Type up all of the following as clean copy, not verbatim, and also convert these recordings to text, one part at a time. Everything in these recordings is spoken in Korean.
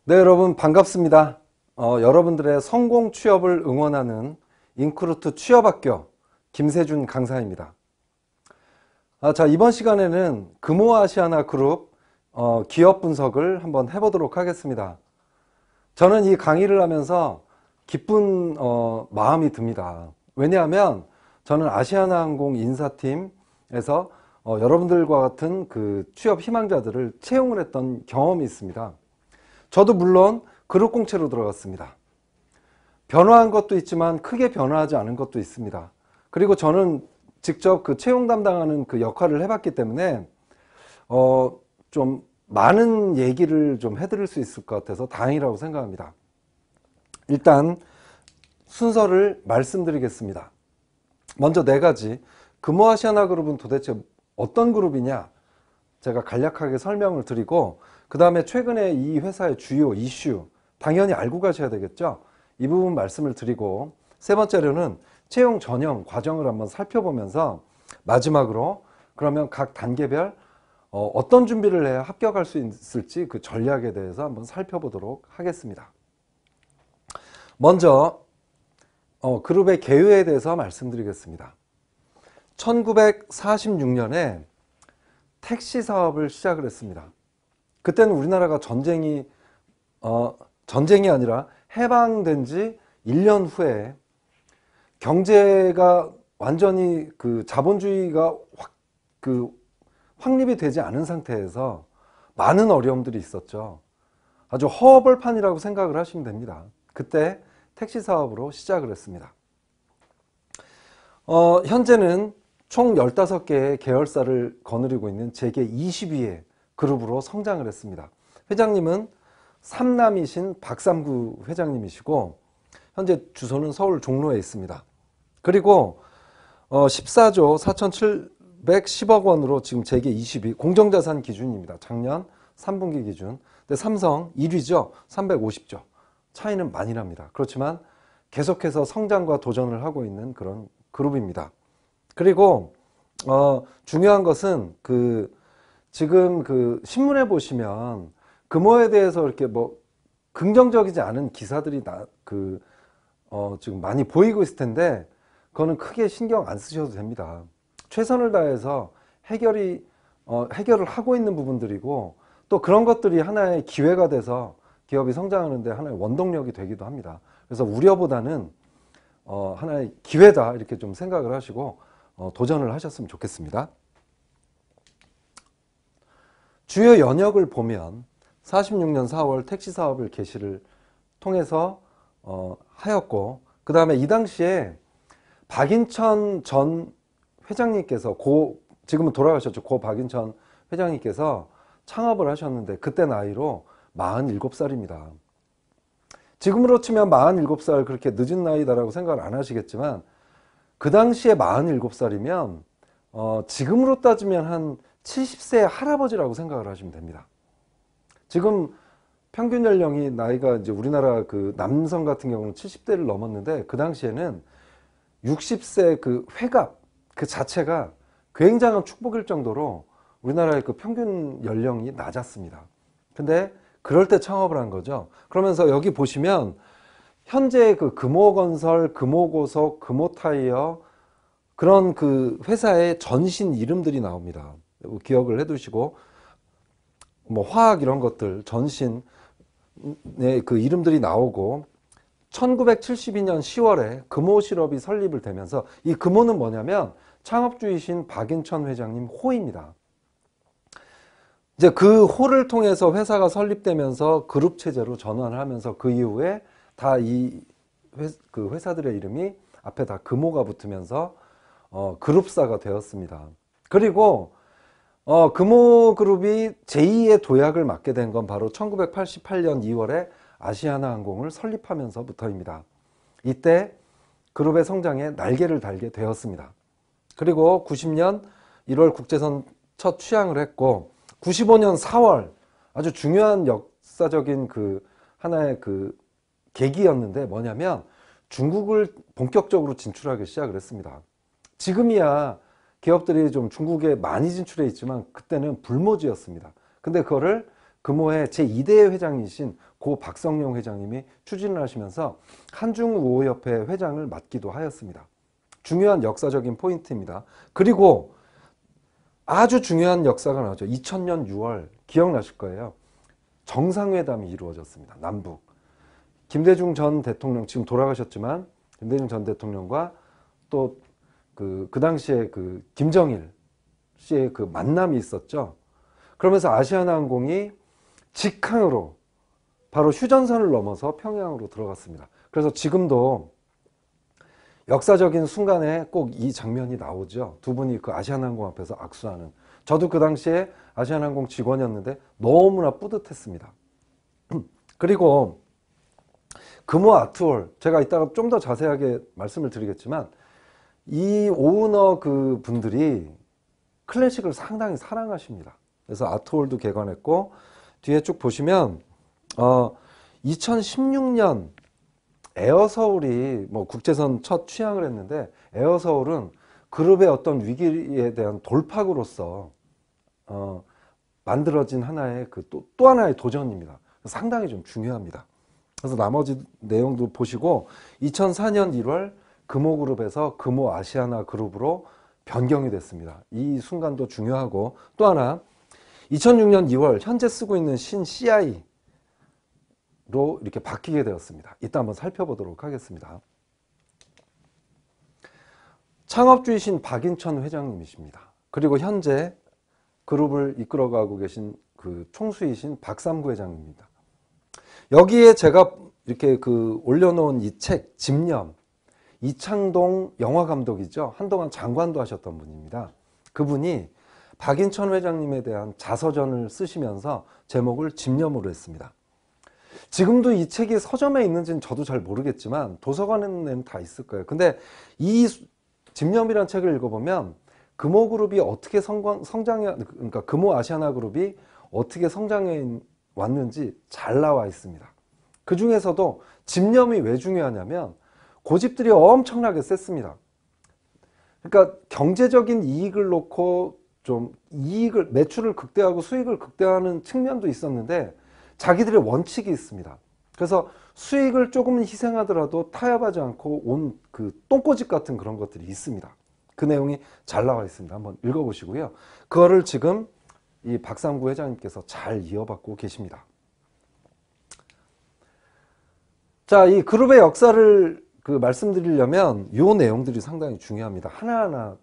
네, 여러분 반갑습니다. 여러분들의 성공 취업을 응원하는 인크루트 취업학교 김세준 강사입니다. 자, 이번 시간에는 금호아시아나 그룹 기업 분석을 한번 해보도록 하겠습니다. 저는 이 강의를 하면서 기쁜 마음이 듭니다. 왜냐하면 저는 아시아나항공 인사팀에서 여러분들과 같은 그 취업 희망자들을 채용을 했던 경험이 있습니다. 저도 물론 그룹 공채로 들어갔습니다. 변화한 것도 있지만 크게 변화하지 않은 것도 있습니다. 그리고 저는 직접 그 채용 담당하는 그 역할을 해봤기 때문에 좀 많은 얘기를 좀 해드릴 수 있을 것 같아서 다행이라고 생각합니다. 일단 순서를 말씀드리겠습니다. 먼저 네 가지. 금호아시아나그룹은 도대체 어떤 그룹이냐, 제가 간략하게 설명을 드리고, 그 다음에 최근에 이 회사의 주요 이슈, 당연히 알고 가셔야 되겠죠. 이 부분 말씀을 드리고, 세 번째로는 채용 전형 과정을 한번 살펴보면서, 마지막으로 그러면 각 단계별 어떤 준비를 해야 합격할 수 있을지 그 전략에 대해서 한번 살펴보도록 하겠습니다. 먼저 그룹의 개요에 대해서 말씀드리겠습니다. 1946년에 택시 사업을 시작을 했습니다. 그때는 우리나라가 전쟁이 아니라 해방된 지 1년 후에 경제가 완전히 그 자본주의가 확립이 되지 않은 상태에서 많은 어려움들이 있었죠. 아주 허벌판이라고 생각을 하시면 됩니다. 그때 택시 사업으로 시작을 했습니다. 현재는 총 15개의 계열사를 거느리고 있는 재계 20위의 그룹으로 성장을 했습니다. 회장님은 삼남이신 박삼구 회장님이시고, 현재 주소는 서울 종로에 있습니다. 그리고 14조 4,710억 원으로 지금 재계 20위 공정자산 기준입니다. 작년 3분기 기준. 근데 삼성 1위죠. 350조. 차이는 많이 납니다. 그렇지만 계속해서 성장과 도전을 하고 있는 그런 그룹입니다. 그리고 중요한 것은 지금 그 신문에 보시면 금호에 대해서 이렇게 뭐 긍정적이지 않은 기사들이 지금 많이 보이고 있을 텐데, 그거는 크게 신경 안 쓰셔도 됩니다. 최선을 다해서 해결을 하고 있는 부분들이고, 또 그런 것들이 하나의 기회가 돼서 기업이 성장하는데 하나의 원동력이 되기도 합니다. 그래서 우려보다는 하나의 기회다 이렇게 좀 생각을 하시고 도전을 하셨으면 좋겠습니다. 주요 연역을 보면 46년 4월 택시 사업을 개시를 통해서 하였고, 그 다음에 이 당시에 박인천 전 회장님께서 지금은 돌아가셨죠. 고 박인천 회장님께서 창업을 하셨는데 그때 나이로 47살입니다. 지금으로 치면 47살 그렇게 늦은 나이다라고 생각을 안 하시겠지만, 그 당시에 47살이면 지금으로 따지면 한 70세 할아버지라고 생각을 하시면 됩니다. 지금 평균 연령이 나이가 이제 우리나라 그 남성 같은 경우는 70대를 넘었는데, 그 당시에는 60세 그 회갑 그 자체가 굉장한 축복일 정도로 우리나라의 그 평균 연령이 낮았습니다. 근데 그럴 때 창업을 한 거죠. 그러면서 여기 보시면 현재 그 금호건설, 금호고속, 금호타이어 그런 그 회사의 전신 이름들이 나옵니다. 기억을 해두시고, 뭐 화학 이런 것들 전신의 그 이름들이 나오고, 1972년 10월에 금호실업이 설립을 되면서, 이 금호는 뭐냐면 창업주이신 박인천 회장님 호입니다. 이제 그 호를 통해서 회사가 설립되면서 그룹 체제로 전환을 하면서 그 이후에 다 그 회사들의 이름이 앞에 다 금호가 붙으면서 그룹사가 되었습니다. 그리고 금호그룹이 제2의 도약을 맡게 된 건 바로 1988년 2월에 아시아나항공을 설립하면서부터입니다. 이때 그룹의 성장에 날개를 달게 되었습니다. 그리고 90년 1월 국제선 첫 취항을 했고, 95년 4월 아주 중요한 역사적인 그 하나의 그 계기였는데, 뭐냐면 중국을 본격적으로 진출하기 시작을 했습니다. 지금이야 기업들이 좀 중국에 많이 진출해 있지만 그때는 불모지였습니다. 근데 그거를 금호의 제2대 회장이신 고 박성용 회장님이 추진을 하시면서 한중우호협회 회장을 맡기도 하였습니다. 중요한 역사적인 포인트입니다. 그리고 아주 중요한 역사가 나오죠. 2000년 6월 기억나실 거예요. 정상회담이 이루어졌습니다. 남북. 김대중 전 대통령, 지금 돌아가셨지만 김대중 전 대통령과 또 그 당시에 그 김정일 씨의 그 만남이 있었죠. 그러면서 아시아나항공이 직항으로 바로 휴전선을 넘어서 평양으로 들어갔습니다. 그래서 지금도 역사적인 순간에 꼭 이 장면이 나오죠. 두 분이 그 아시아나항공 앞에서 악수하는. 저도 그 당시에 아시아나항공 직원이었는데 너무나 뿌듯했습니다. 그리고 금호 아트홀, 제가 이따가 좀 더 자세하게 말씀을 드리겠지만 이 오너 그 분들이 클래식을 상당히 사랑하십니다. 그래서 아트홀도 개관했고, 뒤에 쭉 보시면 2016년 에어서울이 뭐 국제선 첫 취항을 했는데, 에어서울은 그룹의 어떤 위기에 대한 돌파구로서 만들어진 하나의 또 하나의 도전입니다. 상당히 좀 중요합니다. 그래서 나머지 내용도 보시고, 2004년 1월 금호그룹에서 금호아시아나 그룹으로 변경이 됐습니다. 이 순간도 중요하고, 또 하나 2006년 2월 현재 쓰고 있는 신 CI로 이렇게 바뀌게 되었습니다. 이따 한번 살펴보도록 하겠습니다. 창업주이신 박인천 회장님이십니다. 그리고 현재 그룹을 이끌어가고 계신 그 총수이신 박삼구 회장입니다. 여기에 제가 이렇게 올려놓은 이 책 집념, 이창동 영화감독이죠. 한동안 장관도 하셨던 분입니다. 그분이 박인천 회장님에 대한 자서전을 쓰시면서 제목을 집념으로 했습니다. 지금도 이 책이 서점에 있는지는 저도 잘 모르겠지만 도서관에는 다 있을 거예요. 근데 이 집념이라는 책을 읽어보면 금호그룹이 어떻게 그러니까 금호아시아나그룹이 어떻게 성장해 왔는지 잘 나와 있습니다. 그 중에서도 집념이 왜 중요하냐면 고집들이 엄청나게 셌습니다. 그러니까 경제적인 이익을 놓고 좀 매출을 극대화하고 수익을 극대화하는 측면도 있었는데, 자기들의 원칙이 있습니다. 그래서 수익을 조금 희생하더라도 타협하지 않고 온 그 똥꼬집 같은 그런 것들이 있습니다. 그 내용이 잘 나와 있습니다. 한번 읽어보시고요. 그거를 지금 이 박삼구 회장님께서 잘 이어받고 계십니다. 자, 이 그룹의 역사를 말씀드리려면 이 내용들이 상당히 중요합니다. 하나하나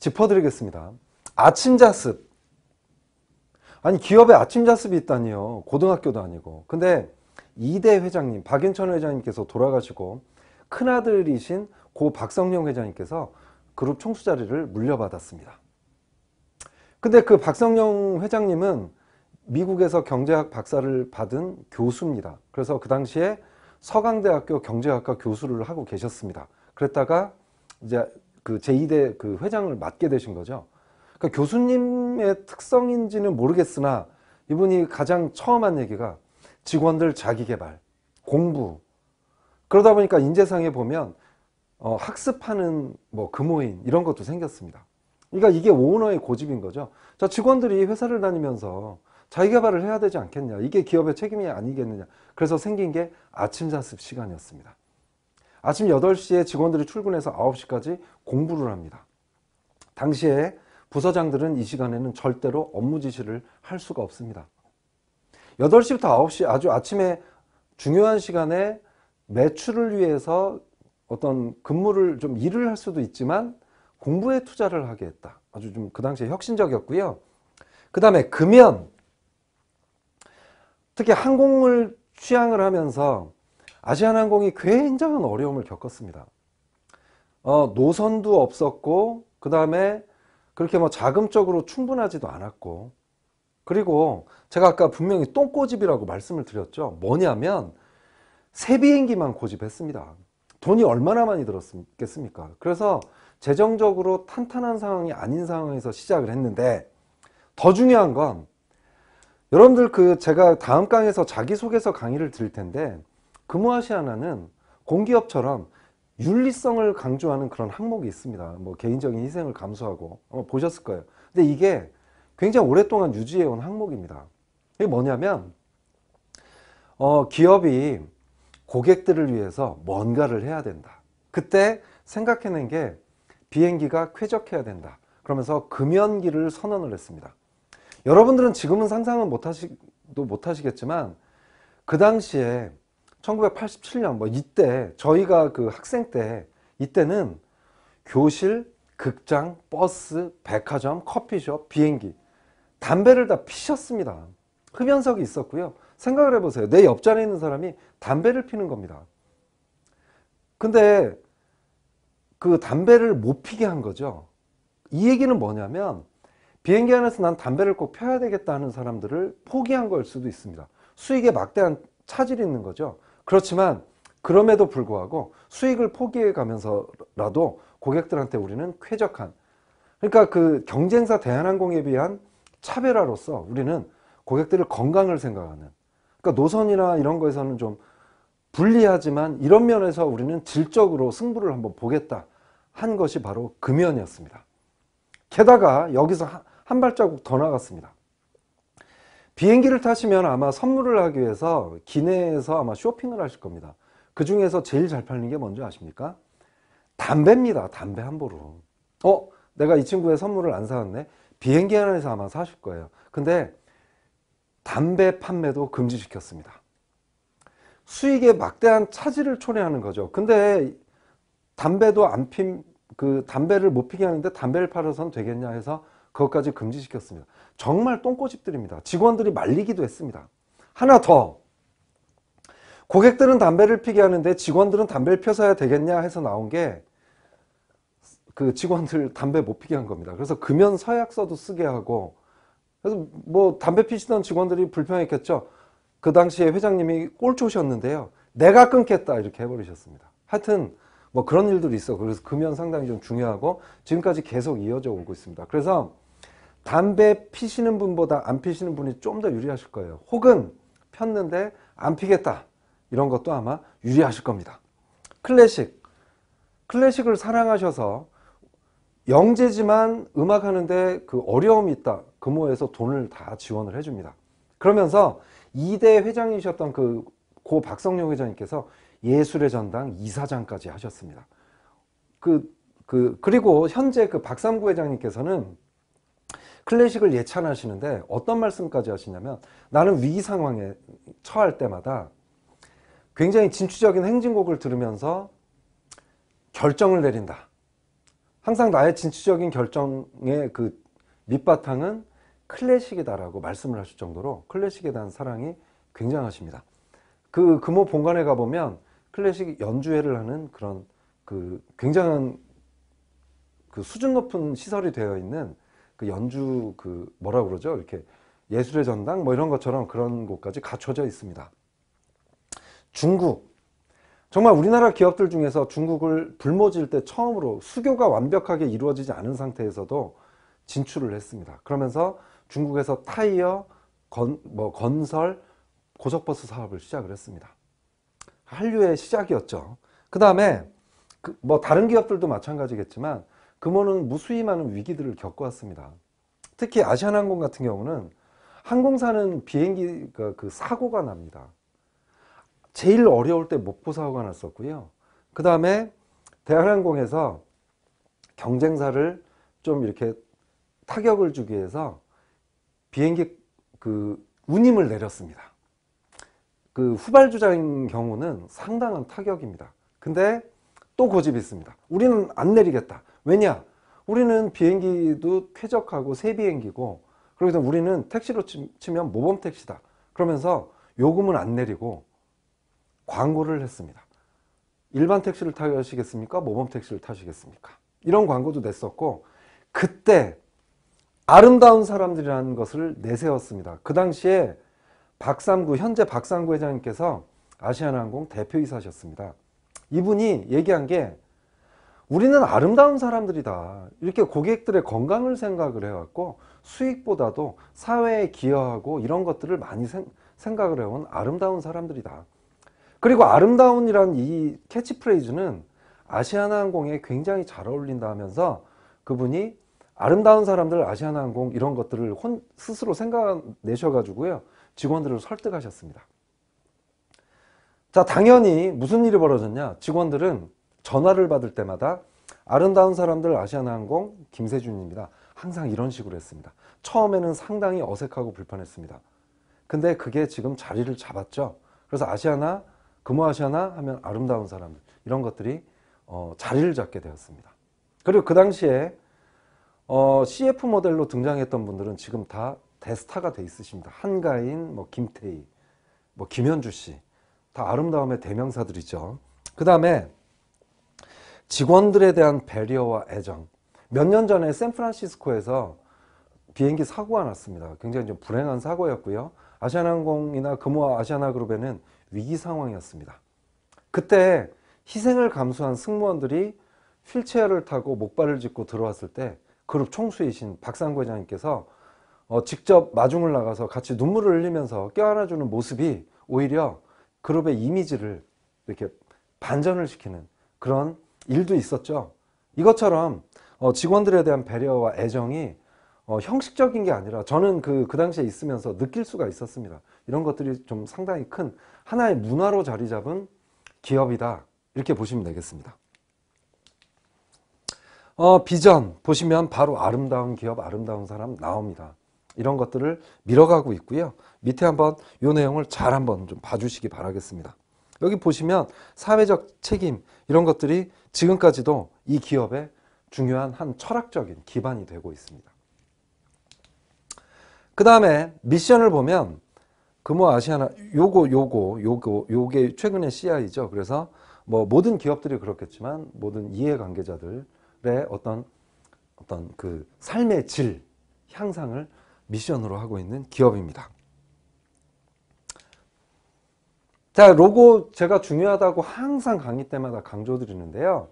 짚어드리겠습니다. 아침 자습. 아니, 기업에 아침 자습이 있다니요. 고등학교도 아니고. 근데 2대 회장님, 박인천 회장님께서 돌아가시고 큰아들이신 고 박성용 회장님께서 그룹 총수 자리를 물려받았습니다. 근데 그 박성용 회장님은 미국에서 경제학 박사를 받은 교수입니다. 그래서 그 당시에 서강대학교 경제학과 교수를 하고 계셨습니다. 그랬다가 이제 그 제2대 그 회장을 맡게 되신 거죠. 그러니까 교수님의 특성인지는 모르겠으나 이분이 가장 처음 한 얘기가 직원들 자기개발, 공부. 그러다 보니까 인재상에 보면 학습하는 뭐 금호인 이런 것도 생겼습니다. 그러니까 이게 오너의 고집인 거죠. 자, 직원들이 회사를 다니면서 자기개발을 해야 되지 않겠냐. 이게 기업의 책임이 아니겠느냐. 그래서 생긴 게 아침 자습 시간이었습니다. 아침 8시에 직원들이 출근해서 9시까지 공부를 합니다. 당시에 부서장들은 이 시간에는 절대로 업무 지시를 할 수가 없습니다. 8시부터 9시 아주 아침에 중요한 시간에 매출을 위해서 어떤 근무를 좀 일을 할 수도 있지만 공부에 투자를 하게 했다. 아주 좀 그 당시에 혁신적이었고요. 그 다음에 금연. 특히 항공을 취항을 하면서 아시아나항공이 굉장한 어려움을 겪었습니다. 노선도 없었고, 그 다음에 그렇게 뭐 자금적으로 충분하지도 않았고, 그리고 제가 아까 분명히 똥꼬집이라고 말씀을 드렸죠. 뭐냐면 새 비행기만 고집했습니다. 돈이 얼마나 많이 들었겠습니까? 그래서 재정적으로 탄탄한 상황이 아닌 상황에서 시작을 했는데, 더 중요한 건 여러분들 제가 다음 강에서 자기소개서 강의를 드릴 텐데, 금호아시아나는 공기업처럼 윤리성을 강조하는 그런 항목이 있습니다. 뭐 개인적인 희생을 감수하고 보셨을 거예요. 근데 이게 굉장히 오랫동안 유지해온 항목입니다. 이게 뭐냐면 기업이 고객들을 위해서 뭔가를 해야 된다. 그때 생각해낸 게 비행기가 쾌적해야 된다. 그러면서 금연기를 선언을 했습니다. 여러분들은 지금은 상상은 못하시겠지만 그 당시에 1987년 뭐 이때 저희가 그 학생 때 이때는 교실, 극장, 버스, 백화점, 커피숍, 비행기 담배를 다 피셨습니다. 흡연석이 있었고요. 생각을 해보세요. 내 옆자리에 있는 사람이 담배를 피는 겁니다. 근데 그 담배를 못 피게 한 거죠. 이 얘기는 뭐냐면 비행기 안에서 난 담배를 꼭 펴야 되겠다 하는 사람들을 포기한 걸 수도 있습니다. 수익에 막대한 차질이 있는 거죠. 그렇지만 그럼에도 불구하고 수익을 포기해 가면서라도 고객들한테 우리는 쾌적한, 그러니까 그 경쟁사 대한항공에 비한 차별화로서 우리는 고객들을 건강을 생각하는, 그러니까 노선이나 이런 거에서는 좀 불리하지만 이런 면에서 우리는 질적으로 승부를 한번 보겠다 한 것이 바로 금연이었습니다. 게다가 여기서 한 발자국 더 나갔습니다. 비행기를 타시면 아마 선물을 하기 위해서 기내에서 아마 쇼핑을 하실 겁니다. 그 중에서 제일 잘 팔리는 게 뭔지 아십니까? 담배입니다. 담배 한 보루. 내가 이 친구의 선물을 안 사왔네. 비행기 안에서 아마 사실 거예요. 근데 담배 판매도 금지시켰습니다. 수익에 막대한 차질을 초래하는 거죠. 근데 담배도 담배를 못 피게 하는데 담배를 팔아서는 되겠냐 해서 그것까지 금지시켰습니다. 정말 똥꼬집들입니다. 직원들이 말리기도 했습니다. 하나 더, 고객들은 담배를 피게 하는데 직원들은 담배를 펴서야 되겠냐 해서 나온 게 그 직원들 담배 못 피게 한 겁니다. 그래서 금연 서약서도 쓰게 하고, 그래서 뭐 담배 피시던 직원들이 불평했겠죠. 그 당시에 회장님이 꼴초셨는데요. 내가 끊겠다 이렇게 해버리셨습니다. 하여튼 뭐 그런 일들이 있어. 그래서 금연 상당히 좀 중요하고 지금까지 계속 이어져 오고 있습니다. 그래서 담배 피시는 분보다 안 피시는 분이 좀 더 유리하실 거예요. 혹은 폈는데 안 피겠다 이런 것도 아마 유리하실 겁니다. 클래식을 사랑하셔서 영재지만 음악하는데 그 어려움이 있다. 금호에서 돈을 다 지원을 해줍니다. 그러면서 2대 회장이셨던 고 박성룡 회장님께서 예술의 전당 이사장까지 하셨습니다. 그리고 현재 그 박삼구 회장님께서는 클래식을 예찬하시는데 어떤 말씀까지 하시냐면, 나는 위기 상황에 처할 때마다 굉장히 진취적인 행진곡을 들으면서 결정을 내린다. 항상 나의 진취적인 결정의 그 밑바탕은 클래식이다라고 말씀을 하실 정도로 클래식에 대한 사랑이 굉장하십니다. 그 금호 본관에 가보면 클래식 연주회를 하는 그런 그 굉장한 그 수준 높은 시설이 되어 있는 그 연주 뭐라고 그러죠? 이렇게 예술의 전당 뭐 이런 것처럼 그런 곳까지 갖춰져 있습니다. 중국. 정말 우리나라 기업들 중에서 중국을 불모질 때 처음으로 수교가 완벽하게 이루어지지 않은 상태에서도 진출을 했습니다. 그러면서 중국에서 타이어, 건설, 고속버스 사업을 시작을 했습니다. 한류의 시작이었죠. 그 다음에 뭐 다른 기업들도 마찬가지겠지만 금호는 무수히 많은 위기들을 겪어왔습니다. 특히 아시아나항공 같은 경우는 항공사는 비행기 그 사고가 납니다. 제일 어려울 때 목포 사고가 났었고요. 그 다음에 대한항공에서 경쟁사를 좀 이렇게 타격을 주기 위해서 비행기 운임을 내렸습니다. 그 후발주자인 경우는 상당한 타격입니다. 근데 또 고집이 있습니다. 우리는 안 내리겠다. 왜냐? 우리는 비행기도 쾌적하고 새 비행기고, 그래서 우리는 택시로 치면 모범 택시다. 그러면서 요금은 안 내리고 광고를 했습니다. 일반 택시를 타시겠습니까? 모범 택시를 타시겠습니까? 이런 광고도 냈었고, 그때 아름다운 사람들이라는 것을 내세웠습니다. 그 당시에 현재 박삼구 회장님께서 아시아나항공 대표이사셨습니다. 이분이 얘기한 게, 우리는 아름다운 사람들이다. 이렇게 고객들의 건강을 생각을 해왔고 수익보다도 사회에 기여하고 이런 것들을 많이 생각을 해온 아름다운 사람들이다. 그리고 아름다운이란 이 캐치프레이즈는 아시아나항공에 굉장히 잘 어울린다 하면서 그분이 아름다운 사람들 아시아나항공 이런 것들을 스스로 생각내셔가지고요. 직원들을 설득하셨습니다. 자, 당연히 무슨 일이 벌어졌냐. 직원들은 전화를 받을 때마다 아름다운 사람들 아시아나항공 김세준입니다. 항상 이런 식으로 했습니다. 처음에는 상당히 어색하고 불편했습니다. 근데 그게 지금 자리를 잡았죠. 그래서 아시아나, 금호아시아나 하면 아름다운 사람들 이런 것들이 자리를 잡게 되었습니다. 그리고 그 당시에 CF 모델로 등장했던 분들은 지금 다 대스타가 돼 있으십니다. 한가인, 뭐 김태희, 뭐 김현주 씨, 다 아름다움의 대명사들이죠. 그 다음에 직원들에 대한 배려와 애정. 몇 년 전에 샌프란시스코에서 비행기 사고가 났습니다. 굉장히 좀 불행한 사고였고요. 아시아나항공이나 금호와 아시아나그룹에는 위기 상황이었습니다. 그때 희생을 감수한 승무원들이 휠체어를 타고 목발을 짚고 들어왔을 때 그룹 총수이신 박상구 회장님께서 직접 마중을 나가서 같이 눈물을 흘리면서 껴안아주는 모습이 오히려 그룹의 이미지를 이렇게 반전을 시키는 그런 일도 있었죠. 이것처럼 직원들에 대한 배려와 애정이 형식적인 게 아니라 저는 그 당시에 있으면서 느낄 수가 있었습니다. 이런 것들이 좀 상당히 큰 하나의 문화로 자리 잡은 기업이다. 이렇게 보시면 되겠습니다. 비전 보시면 바로 아름다운 기업, 아름다운 사람 나옵니다. 이런 것들을 밀어가고 있고요. 밑에 한번 이 내용을 잘 한번 좀 봐주시기 바라겠습니다. 여기 보시면 사회적 책임 이런 것들이 지금까지도 이 기업의 중요한 한 철학적인 기반이 되고 있습니다. 그 다음에 미션을 보면 금호 아시아나 요게 최근의 CI죠. 그래서 뭐 모든 기업들이 그렇겠지만 모든 이해관계자들의 어떤 그 삶의 질 향상을 미션으로 하고 있는 기업입니다. 자, 로고 제가 중요하다고 항상 강의 때마다 강조드리는데요.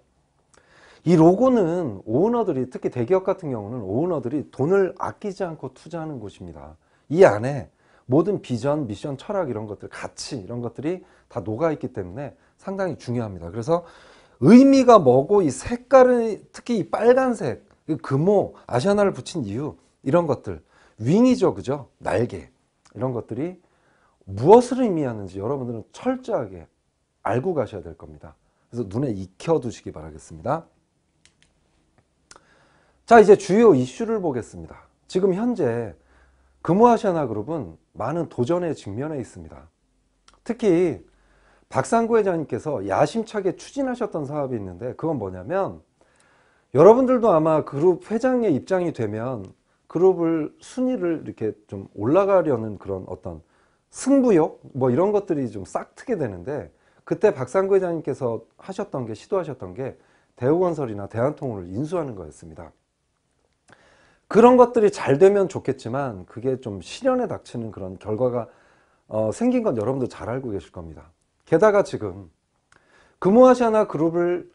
이 로고는 오너들이, 특히 대기업 같은 경우는 오너들이 돈을 아끼지 않고 투자하는 곳입니다. 이 안에 모든 비전, 미션, 철학 이런 것들, 가치 이런 것들이 다 녹아있기 때문에 상당히 중요합니다. 그래서 의미가 뭐고 이 색깔은 특히 이 빨간색, 금호, 아시아나를 붙인 이유 이런 것들, 윙이죠, 그죠? 날개 이런 것들이 무엇을 의미하는지 여러분들은 철저하게 알고 가셔야 될 겁니다. 그래서 눈에 익혀두시기 바라겠습니다. 자, 이제 주요 이슈를 보겠습니다. 지금 현재 금호아시아나그룹은 많은 도전에 직면해 있습니다. 특히 박상구 회장님께서 야심차게 추진하셨던 사업이 있는데 그건 뭐냐면 여러분들도 아마 그룹 회장의 입장이 되면 그룹을 순위를 이렇게 좀 올라가려는 그런 어떤 승부욕 뭐 이런 것들이 좀 싹트게 되는데 그때 박상구 회장님께서 하셨던 게 시도하셨던 게 대우건설이나 대한통운을 인수하는 거였습니다. 그런 것들이 잘 되면 좋겠지만 그게 좀 실현에 닥치는 그런 결과가 생긴 건 여러분도 잘 알고 계실 겁니다. 게다가 지금 금호아시아나 그룹을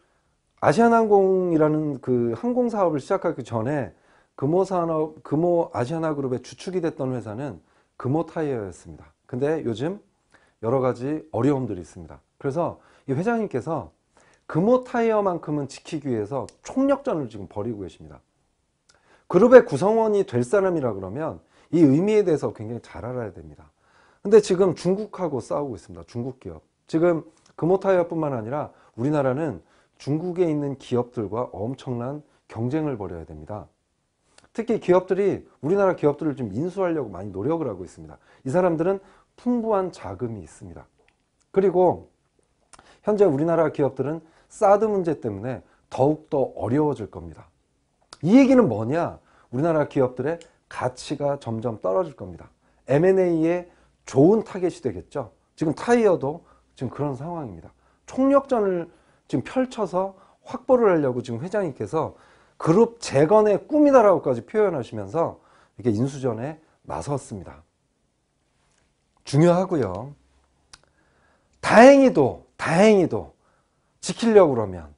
아시아나항공이라는 그 항공사업을 시작하기 전에 금호아시아나 그룹의 주축이 됐던 회사는 금호타이어였습니다. 근데 요즘 여러 가지 어려움들이 있습니다. 그래서 이 회장님께서 금호타이어만큼은 지키기 위해서 총력전을 지금 벌이고 계십니다. 그룹의 구성원이 될 사람이라 그러면 이 의미에 대해서 굉장히 잘 알아야 됩니다. 근데 지금 중국하고 싸우고 있습니다. 중국 기업. 지금 금호타이어뿐만 아니라 우리나라는 중국에 있는 기업들과 엄청난 경쟁을 벌여야 됩니다. 특히 기업들이 우리나라 기업들을 좀 인수하려고 많이 노력을 하고 있습니다. 이 사람들은 풍부한 자금이 있습니다. 그리고 현재 우리나라 기업들은 사드 문제 때문에 더욱더 어려워질 겁니다. 이 얘기는 뭐냐? 우리나라 기업들의 가치가 점점 떨어질 겁니다. M&A에 좋은 타겟이 되겠죠. 지금 타이어도 지금 그런 상황입니다. 총력전을 지금 펼쳐서 확보를 하려고 지금 회장님께서 그룹 재건의 꿈이다라고까지 표현하시면서 이렇게 인수전에 나섰습니다. 중요하고요. 다행히도 지키려고 그러면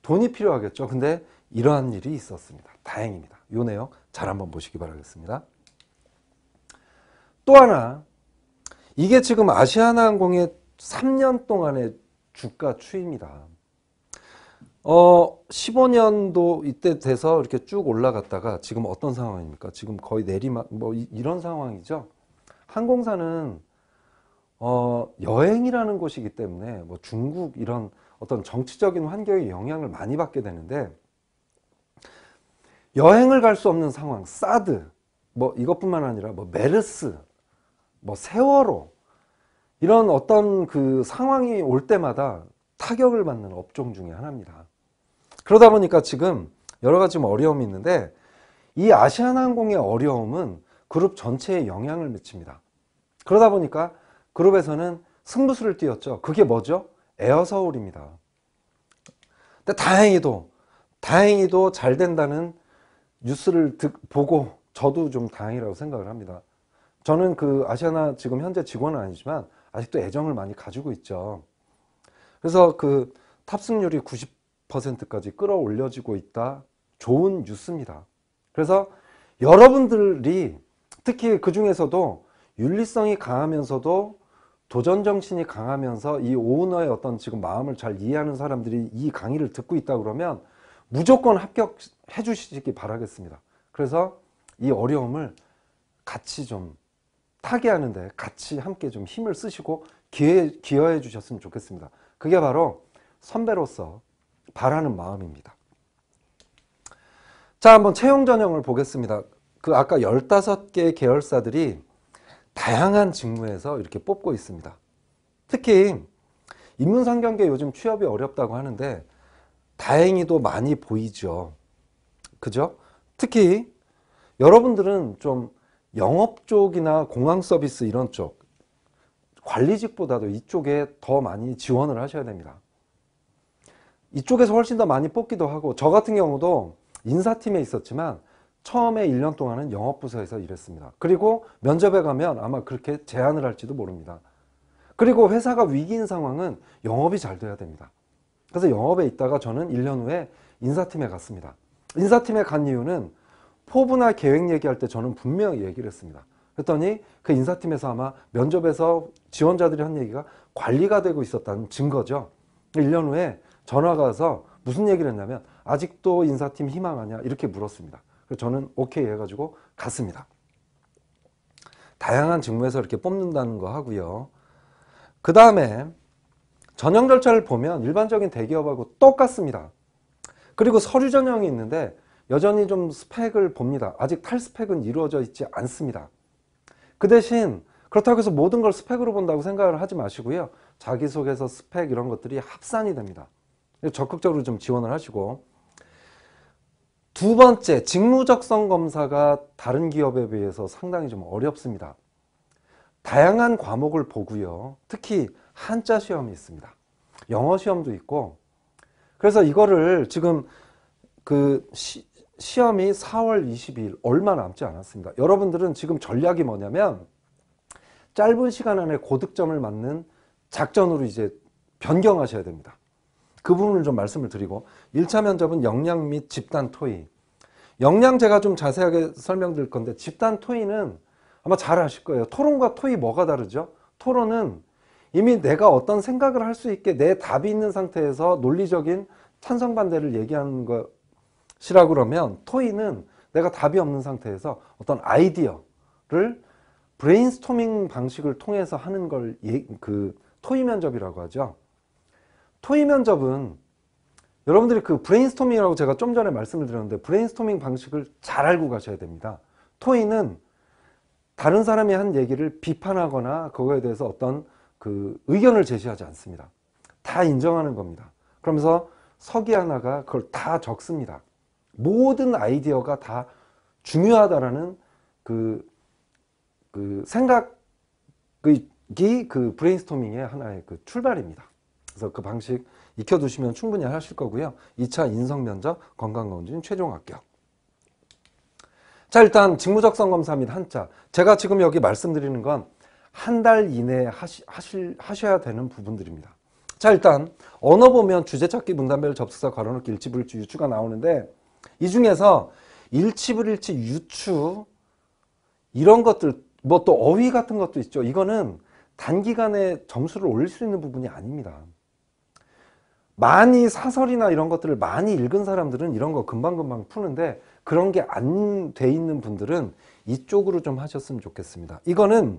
돈이 필요하겠죠. 근데 이러한 일이 있었습니다. 다행입니다. 이 내용 잘 한번 보시기 바라겠습니다. 또 하나, 이게 지금 아시아나항공의 3년 동안의 주가 추이입니다. 15년도 이때 돼서 이렇게 쭉 올라갔다가 지금 어떤 상황입니까? 지금 거의 내리막, 뭐, 이런 상황이죠. 항공사는, 여행이라는 곳이기 때문에 뭐 중국 이런 어떤 정치적인 환경에 영향을 많이 받게 되는데, 여행을 갈 수 없는 상황, 사드, 뭐 이것뿐만 아니라 뭐 메르스, 뭐 세월호, 이런 어떤 그 상황이 올 때마다 타격을 받는 업종 중에 하나입니다. 그러다 보니까 지금 여러 가지 어려움이 있는데, 이 아시아나항공의 어려움은 그룹 전체에 영향을 미칩니다. 그러다 보니까 그룹에서는 승부수를 띄웠죠. 그게 뭐죠? 에어서울입니다. 근데 다행히도 잘 된다는 뉴스를 보고 저도 좀 다행이라고 생각을 합니다. 저는 그 아시아나 지금 현재 직원은 아니지만 아직도 애정을 많이 가지고 있죠. 그래서 그 탑승률이 90%까지 끌어올려지고 있다. 좋은 뉴스입니다. 그래서 여러분들이 특히 그 중에서도 윤리성이 강하면서도 도전 정신이 강하면서 이 오너의 어떤 지금 마음을 잘 이해하는 사람들이 이 강의를 듣고 있다 그러면 무조건 합격해 주시기 바라겠습니다. 그래서 이 어려움을 같이 좀 타개하는데 같이 함께 좀 힘을 쓰시고 기여해 주셨으면 좋겠습니다. 그게 바로 선배로서 바라는 마음입니다. 자, 한번 채용 전형을 보겠습니다. 그 아까 15개의 계열사들이 다양한 직무에서 이렇게 뽑고 있습니다. 특히 인문상경계 요즘 취업이 어렵다고 하는데 다행히도 많이 보이죠. 그죠? 특히 여러분들은 좀 영업 쪽이나 공항 서비스 이런 쪽, 관리직보다도 이쪽에 더 많이 지원을 하셔야 됩니다. 이쪽에서 훨씬 더 많이 뽑기도 하고, 저 같은 경우도 인사팀에 있었지만 처음에 1년 동안은 영업부서에서 일했습니다. 그리고 면접에 가면 아마 그렇게 제안을 할지도 모릅니다. 그리고 회사가 위기인 상황은 영업이 잘 돼야 됩니다. 그래서 영업에 있다가 저는 1년 후에 인사팀에 갔습니다. 인사팀에 간 이유는 포부나 계획 얘기할 때 저는 분명히 얘기를 했습니다. 그랬더니 그 인사팀에서 아마 면접에서 지원자들이 한 얘기가 관리가 되고 있었다는 증거죠. 1년 후에 전화가 와서 무슨 얘기를 했냐면 아직도 인사팀 희망하냐 이렇게 물었습니다. 그래서 저는 오케이 해가지고 갔습니다. 다양한 직무에서 이렇게 뽑는다는 거 하고요. 그 다음에 전형 절차를 보면 일반적인 대기업하고 똑같습니다. 그리고 서류 전형이 있는데 여전히 좀 스펙을 봅니다. 아직 탈스펙은 이루어져 있지 않습니다. 그 대신 그렇다고 해서 모든 걸 스펙으로 본다고 생각을 하지 마시고요. 자기소개서 스펙 이런 것들이 합산이 됩니다. 적극적으로 좀 지원을 하시고, 두 번째, 직무적성 검사가 다른 기업에 비해서 상당히 좀 어렵습니다. 다양한 과목을 보고요. 특히 한자 시험이 있습니다. 영어 시험도 있고, 그래서 이거를 지금 그 시험이 4월 22일 얼마 남지 않았습니다. 여러분들은 지금 전략이 뭐냐면 짧은 시간 안에 고득점을 맞는 작전으로 이제 변경하셔야 됩니다. 그 부분을 좀 말씀을 드리고, 1차 면접은 역량 및 집단 토의. 역량 제가 좀 자세하게 설명드릴 건데, 집단 토의는 아마 잘 아실 거예요. 토론과 토의 뭐가 다르죠? 토론은 이미 내가 어떤 생각을 할 수 있게 내 답이 있는 상태에서 논리적인 찬성 반대를 얘기하는 것이라고 그러면, 토의는 내가 답이 없는 상태에서 어떤 아이디어를 브레인스토밍 방식을 통해서 하는 걸 그 토의 면접이라고 하죠. 토의 면접은 여러분들이 그 브레인스토밍이라고 제가 좀 전에 말씀을 드렸는데, 브레인스토밍 방식을 잘 알고 가셔야 됩니다. 토의는 다른 사람이 한 얘기를 비판하거나 그거에 대해서 어떤 그 의견을 제시하지 않습니다. 다 인정하는 겁니다. 그러면서 서기 하나가 그걸 다 적습니다. 모든 아이디어가 다 중요하다라는 그 생각이 그 브레인스토밍의 하나의 그 출발입니다. 그래서 그 방식 익혀두시면 충분히 하실 거고요. 2차 인성면접, 건강검진, 최종 합격. 자, 일단 직무적성 검사 및 한자. 제가 지금 여기 말씀드리는 건 한 달 이내에 하셔야 되는 부분들입니다. 자, 일단 언어 보면 주제찾기, 문단별, 접속사, 괄호넣기, 일치불일치, 유추가 나오는데, 이 중에서 일치불일치, 유추 이런 것들, 뭐 또 어휘 같은 것도 있죠. 이거는 단기간에 점수를 올릴 수 있는 부분이 아닙니다. 많이 사설이나 이런 것들을 많이 읽은 사람들은 이런 거 금방금방 푸는데 그런 게 안 돼 있는 분들은 이쪽으로 좀 하셨으면 좋겠습니다. 이거는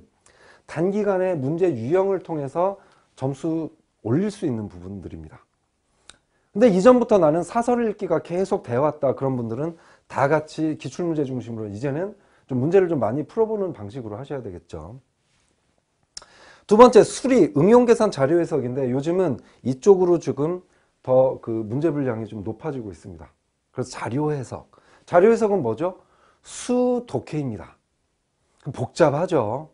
단기간에 문제 유형을 통해서 점수 올릴 수 있는 부분들입니다. 근데 이전부터 나는 사설 읽기가 계속 돼왔다 그런 분들은 다 같이 기출문제 중심으로 이제는 좀 문제를 좀 많이 풀어보는 방식으로 하셔야 되겠죠. 두 번째, 수리, 응용계산 자료해석인데 요즘은 이쪽으로 지금 더 그 문제 분량이 좀 높아지고 있습니다. 그래서 자료해석. 자료해석은 뭐죠? 수독해입니다. 복잡하죠.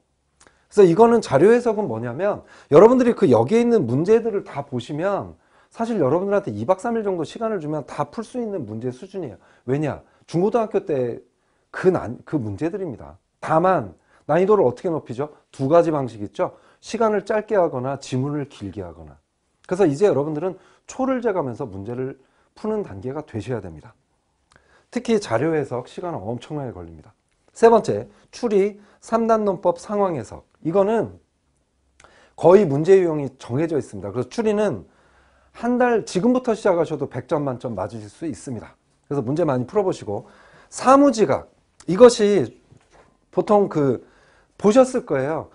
그래서 이거는 자료해석은 뭐냐면 여러분들이 그 여기에 있는 문제들을 다 보시면 사실 여러분들한테 2박 3일 정도 시간을 주면 다 풀 수 있는 문제 수준이에요. 왜냐? 중고등학교 때 그 문제들입니다. 다만 난이도를 어떻게 높이죠? 두 가지 방식이 있죠. 시간을 짧게 하거나 지문을 길게 하거나. 그래서 이제 여러분들은 초를 재가면서 문제를 푸는 단계가 되셔야 됩니다. 특히 자료 해석 시간은 엄청나게 걸립니다. 세 번째, 추리, 3단 논법 상황 해석. 이거는 거의 문제 유형이 정해져 있습니다. 그래서 추리는 한 달 지금부터 시작하셔도 100점 만점 맞으실 수 있습니다. 그래서 문제 많이 풀어보시고, 사무지각. 이것이 보통 보셨을 거예요.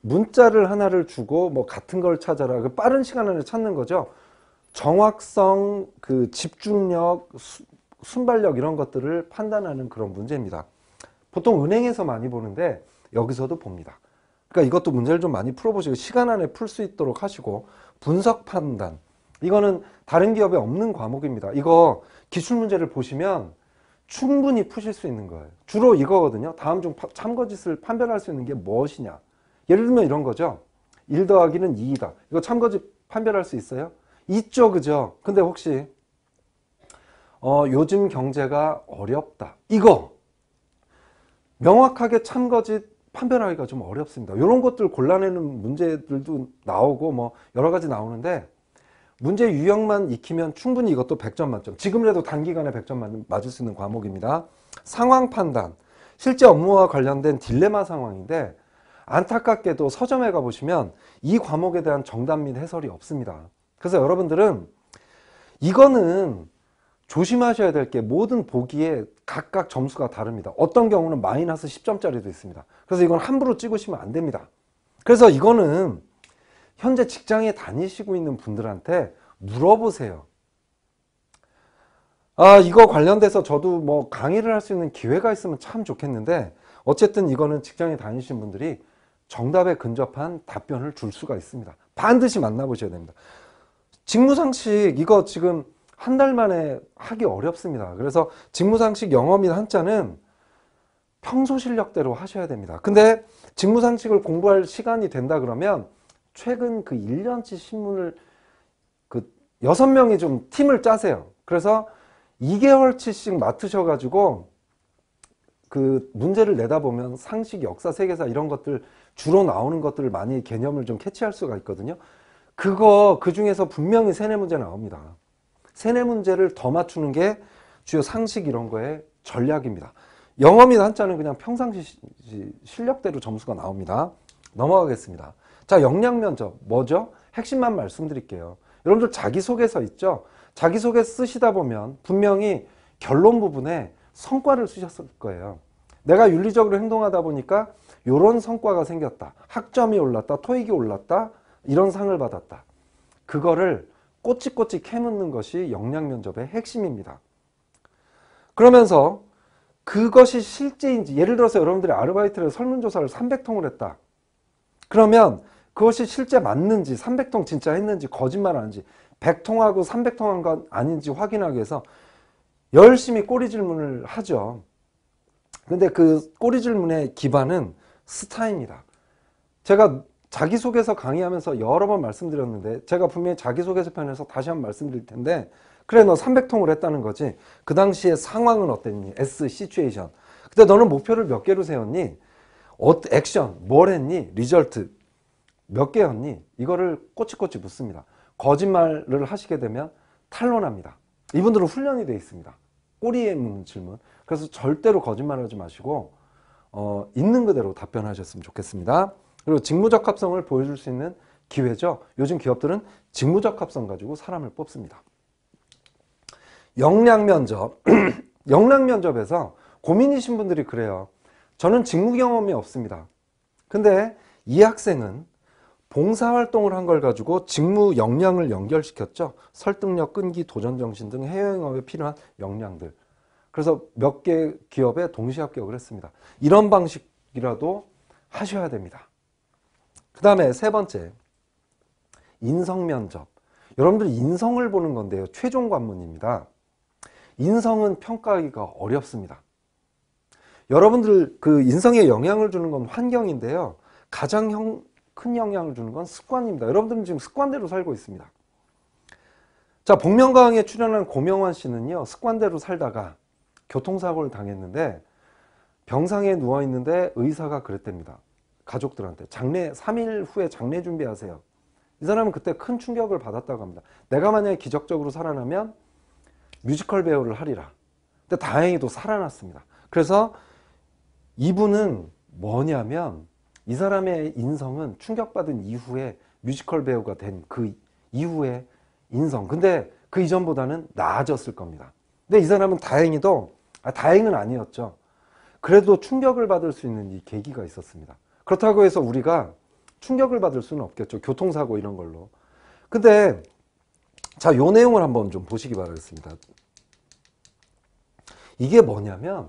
문자를 하나를 주고 뭐 같은 걸 찾아라. 빠른 시간 안에 찾는 거죠. 정확성, 집중력, 순발력 이런 것들을 판단하는 그런 문제입니다. 보통 은행에서 많이 보는데 여기서도 봅니다. 그러니까 이것도 문제를 좀 많이 풀어보시고 시간 안에 풀 수 있도록 하시고, 분석 판단. 이거는 다른 기업에 없는 과목입니다. 이거 기출문제를 보시면 충분히 푸실 수 있는 거예요. 주로 이거거든요. 다음 중 참거짓을 판별할 수 있는 게 무엇이냐. 예를 들면 이런 거죠. 1 더하기는 2이다. 이거 참거짓 판별할 수 있어요? 있죠, 그죠? 근데 혹시 요즘 경제가 어렵다. 이거 명확하게 참거짓 판별하기가 좀 어렵습니다. 이런 것들 골라내는 문제들도 나오고 뭐 여러 가지 나오는데 문제 유형만 익히면 충분히 이것도 100점 만점. 지금이라도 단기간에 100점 맞을 수 있는 과목입니다. 상황 판단. 실제 업무와 관련된 딜레마 상황인데 안타깝게도 서점에 가보시면 이 과목에 대한 정답 및 해설이 없습니다. 그래서 여러분들은 이거는 조심하셔야 될 게 모든 보기에 각각 점수가 다릅니다. 어떤 경우는 마이너스 10점짜리도 있습니다. 그래서 이건 함부로 찍으시면 안 됩니다. 그래서 이거는 현재 직장에 다니시고 있는 분들한테 물어보세요. 이거 관련돼서 저도 뭐 강의를 할 수 있는 기회가 있으면 참 좋겠는데 어쨌든 이거는 직장에 다니시는 분들이 정답에 근접한 답변을 줄 수가 있습니다. 반드시 만나보셔야 됩니다. 직무상식 이거 지금 한 달 만에 하기 어렵습니다. 그래서 직무상식 영어 및 한자는 평소 실력대로 하셔야 됩니다. 근데 직무상식을 공부할 시간이 된다 그러면 최근 1년치 신문을 6명이 좀 팀을 짜세요. 그래서 2개월치씩 맡으셔가지고 문제를 내다보면 상식, 역사, 세계사 이런 것들 주로 나오는 것들을 많이 개념을 좀 캐치할 수가 있거든요. 그 중에서 분명히 세뇌 문제 나옵니다. 세뇌 문제를 더 맞추는 게 주요 상식 이런 거의 전략입니다. 영어 및 한자는 그냥 평상시 실력대로 점수가 나옵니다. 넘어가겠습니다. 자, 역량 면접 뭐죠? 핵심만 말씀드릴게요. 여러분들 자기소개서 있죠? 자기소개서 쓰시다 보면 분명히 결론 부분에 성과를 쓰셨을 거예요. 내가 윤리적으로 행동하다 보니까 이런 성과가 생겼다. 학점이 올랐다. 토익이 올랐다. 이런 상을 받았다. 그거를 꼬치꼬치 캐묻는 것이 역량 면접의 핵심입니다. 그러면서 그것이 실제인지, 예를 들어서 여러분들이 아르바이트를 설문조사를 300통을 했다. 그러면 그것이 실제 맞는지, 300통 진짜 했는지, 거짓말 하는지, 100통하고 300통 한 건 아닌지 확인하기 위해서 열심히 꼬리 질문을 하죠. 근데 그 꼬리 질문의 기반은 스타입니다. 제가 자기소개서 강의하면서 여러 번 말씀드렸는데 제가 분명히 자기소개서 편에서 다시 한번 말씀드릴 텐데, 그래 너 300통을 했다는 거지. 그 당시에 상황은 어땠니? S, 시츄에이션. 근데 너는 목표를 몇 개로 세웠니? 액션, 뭘 했니? 리절트 몇 개였니? 이거를 꼬치꼬치 묻습니다. 거짓말을 하시게 되면 탄론합니다. 이분들은 훈련이 되어 있습니다. 꼬리에 묻는 질문. 그래서 절대로 거짓말하지 마시고 있는 그대로 답변하셨으면 좋겠습니다. 그리고 직무적합성을 보여줄 수 있는 기회죠. 요즘 기업들은 직무적합성 가지고 사람을 뽑습니다. 역량면접. 역량면접에서 고민이신 분들이 그래요. 저는 직무 경험이 없습니다. 근데 이 학생은 봉사활동을 한 걸 가지고 직무 역량을 연결시켰죠. 설득력, 끈기, 도전정신 등 해외영업에 필요한 역량들. 그래서 몇 개 기업에 동시 합격을 했습니다. 이런 방식이라도 하셔야 됩니다. 그 다음에 세 번째, 인성면접. 여러분들 인성을 보는 건데요. 최종 관문입니다. 인성은 평가하기가 어렵습니다. 여러분들 그 인성에 영향을 주는 건 환경인데요. 가장 큰 영향을 주는 건 습관입니다. 여러분들은 지금 습관대로 살고 있습니다. 자, 복면가왕에 출연한 고명환 씨는요, 습관대로 살다가 교통사고를 당했는데 병상에 누워있는데 의사가 그랬답니다. 가족들한테 3일 후에 장례 준비하세요. 이 사람은 그때 큰 충격을 받았다고 합니다. 내가 만약에 기적적으로 살아나면 뮤지컬 배우를 하리라. 근데 다행히도 살아났습니다. 그래서 이분은 뭐냐면 이 사람의 인성은 충격받은 이후에 뮤지컬 배우가 된 그 이후의 인성. 근데 그 이전보다는 나아졌을 겁니다. 근데 이 사람은 다행히도, 다행은 아니었죠. 그래도 충격을 받을 수 있는 이 계기가 있었습니다. 그렇다고 해서 우리가 충격을 받을 수는 없겠죠. 교통사고 이런 걸로. 근데 자, 요 내용을 한번 좀 보시기 바라겠습니다. 이게 뭐냐면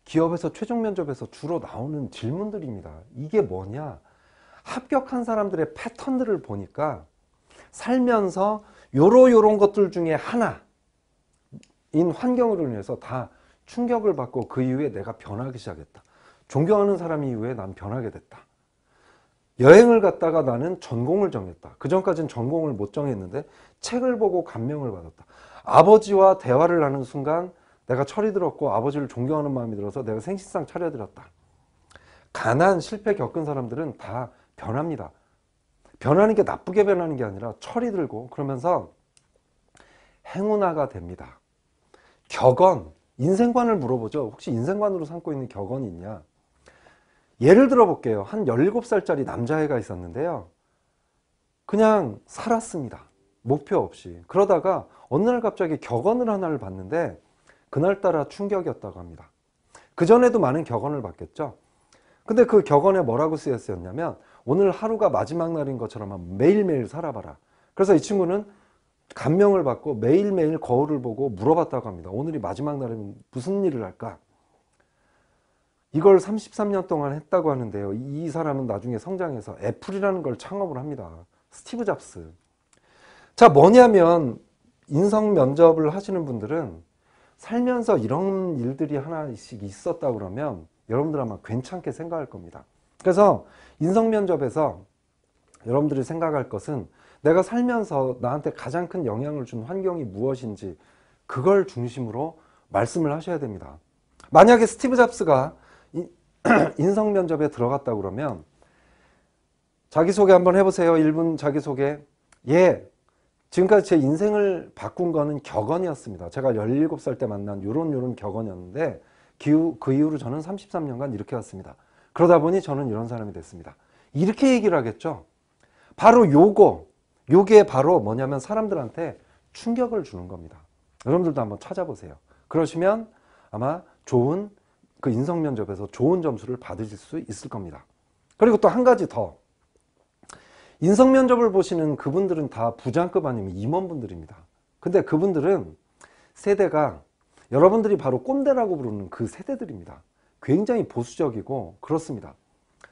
기업에서 최종 면접에서 주로 나오는 질문들입니다. 이게 뭐냐? 합격한 사람들의 패턴들을 보니까 살면서 요런 것들 중에 하나인 환경으로 인해서 다 충격을 받고 그 이후에 내가 변하기 시작했다. 존경하는 사람 이후에 난 변하게 됐다. 여행을 갔다가 나는 전공을 정했다. 그 전까지는 전공을 못 정했는데 책을 보고 감명을 받았다. 아버지와 대화를 하는 순간 내가 철이 들었고 아버지를 존경하는 마음이 들어서 내가 생식상 차려드렸다. 가난, 실패 겪은 사람들은 다 변합니다. 변하는 게 나쁘게 변하는 게 아니라 철이 들고 그러면서 행운아가 됩니다. 격언, 인생관을 물어보죠. 혹시 인생관으로 삼고 있는 격언이 있냐? 예를 들어 볼게요. 한 17살짜리 남자애가 있었는데요. 그냥 살았습니다. 목표 없이. 그러다가 어느 날 갑자기 격언을 하나를 봤는데 그날따라 충격이었다고 합니다. 그전에도 많은 격언을 받겠죠. 근데 그 격언에 뭐라고 쓰였냐면 오늘 하루가 마지막 날인 것처럼 매일매일 살아봐라. 그래서 이 친구는 감명을 받고 매일매일 거울을 보고 물어봤다고 합니다. 오늘이 마지막 날이면 무슨 일을 할까? 이걸 33년 동안 했다고 하는데요. 이 사람은 나중에 성장해서 애플이라는 걸 창업을 합니다. 스티브 잡스. 자, 뭐냐면 인성 면접을 하시는 분들은 살면서 이런 일들이 하나씩 있었다 그러면 여러분들 아마 괜찮게 생각할 겁니다. 그래서 인성 면접에서 여러분들이 생각할 것은 내가 살면서 나한테 가장 큰 영향을 준 환경이 무엇인지 그걸 중심으로 말씀을 하셔야 됩니다. 만약에 스티브 잡스가 인성 면접에 들어갔다 그러면 자기소개 한번 해보세요. 1분 자기소개. 예, 지금까지 제 인생을 바꾼 거는 격언이었습니다. 제가 17살 때 만난 요런 격언이었는데 그 이후로 저는 33년간 이렇게 왔습니다. 그러다 보니 저는 이런 사람이 됐습니다. 이렇게 얘기를 하겠죠. 바로 요게 바로 뭐냐면 사람들한테 충격을 주는 겁니다. 여러분들도 한번 찾아보세요. 그러시면 아마 좋은 그 인성 면접에서 좋은 점수를 받으실 수 있을 겁니다. 그리고 또 한 가지 더. 인성 면접을 보시는 그분들은 다 부장급 아니면 임원분들입니다. 근데 그분들은 세대가 여러분들이 바로 꼰대라고 부르는 그 세대들입니다. 굉장히 보수적이고 그렇습니다.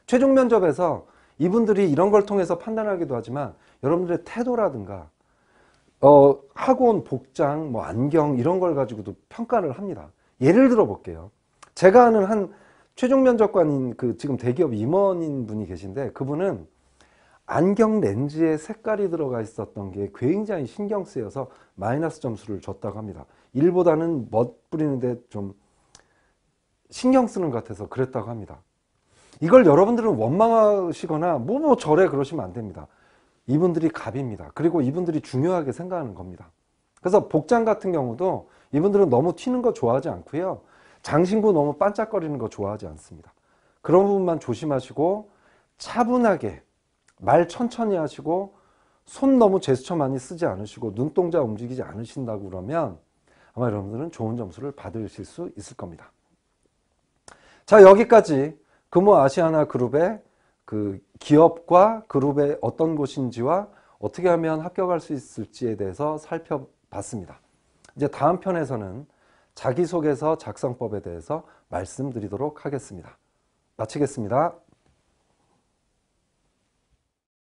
최종 면접에서 이분들이 이런 걸 통해서 판단하기도 하지만 여러분들의 태도라든가 학원 복장, 뭐 안경 이런 걸 가지고도 평가를 합니다. 예를 들어 볼게요. 제가 아는 한 최종 면접관인 그 지금 대기업 임원인 분이 계신데 그분은 안경 렌즈에 색깔이 들어가 있었던 게 굉장히 신경 쓰여서 마이너스 점수를 줬다고 합니다. 일보다는 멋부리는데 좀 신경 쓰는 것 같아서 그랬다고 합니다. 이걸 여러분들은 원망하시거나 뭐 저래 그러시면 안 됩니다. 이분들이 갑입니다. 그리고 이분들이 중요하게 생각하는 겁니다. 그래서 복장 같은 경우도 이분들은 너무 튀는 거 좋아하지 않고요. 장신구 너무 반짝거리는 거 좋아하지 않습니다. 그런 부분만 조심하시고 차분하게 말 천천히 하시고 손 너무 제스처 많이 쓰지 않으시고 눈동자 움직이지 않으신다고 그러면 아마 여러분들은 좋은 점수를 받으실 수 있을 겁니다. 자, 여기까지 금호아시아나 그룹의 그 기업과 그룹의 어떤 곳인지와 어떻게 하면 합격할 수 있을지에 대해서 살펴봤습니다. 이제 다음 편에서는 자기소개서 작성법에 대해서 말씀드리도록 하겠습니다. 마치겠습니다.